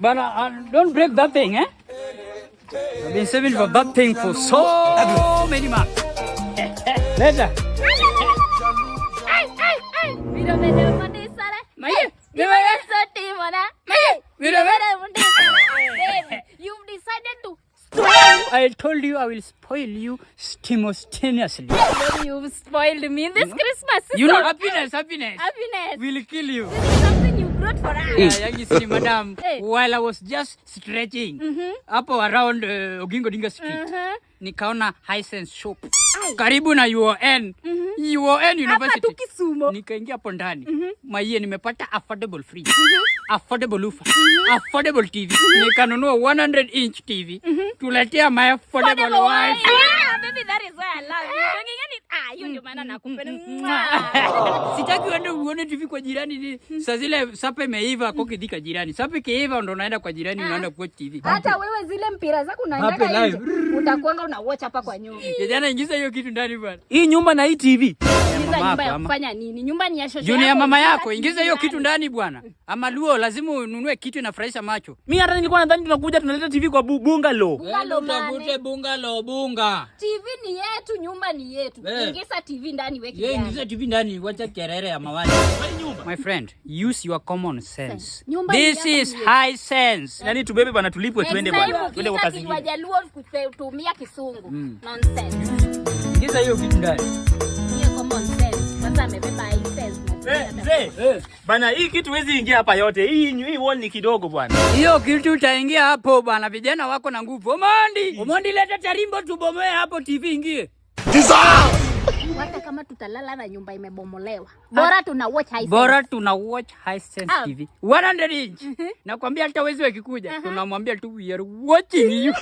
But don't break that thing, eh? I've been saving for that thing for so many months. Later. You've decided to I told you I will spoil you simultaneously. You've spoiled me this Christmas. You know, happiness. Happiness Will kill you. This is something you brought for us. You see, madam, while I was just stretching up around Oginga Odinga Street, nikaona Hisense shop karibu na UON University. Nikaingia hapo ndani. Maiye nimepata affordable fridge, affordable ufa, affordable TV. Nikanunua 100-inch TV. Tuletea my affordable wife. Baby, that is why I love you. Hiyo ndio maana nakupenda. Sitaki uende uone TV kwa jirani ni saa zile sapa imeiva kwa kidika jirani. Sapa ikiiva ndo unaenda kwa jirani unaenda kwa TV. Hata wewe zile mpira zako unaenda nje. Utakuanga una watch hapa kwa nyumba. Jana ingiza hiyo kitu ndani bwana. Hii nyumba na hii TV. Ingiza nyumba ya kufanya nini? Nyumba ni ya shosho. Juni ya mama yako, ingiza hiyo kitu ndani bwana. Ama luo lazima ununue kitu inafurahisha macho. Mimi hata nilikuwa nadhani tunakuja tunaleta TV kwa bungalow. Bunga. TV ni yetu, nyumba ni yetu. Ingiza TV ndani weki. Ingiza TV ndani, wacha kerere ya mawali. My friend, use your common sense. This is high sense. Yaani tubebe bana tulipwe twende bwana. Twende kwa kazi. Wajaluo kutumia Kisungu. Nonsense. Ingiza hiyo kitu ndani. Hiyo common sense. Sasa amebeba high sense. Bana hii kitu wezi ingia hapa yote. Hii wall ni kidogo bwana. Hiyo kitu utaingia hapo bwana, vijana wako na nguvu. Omondi leta tarimbo tubomoe hapo TV ingie. Hata kama tutalala na nyumba imebomolewa. Bora tuna watch Hisense TV. 100 inch. Nakwambia hata wezi wakikuja tunamwambia tu we are watching you.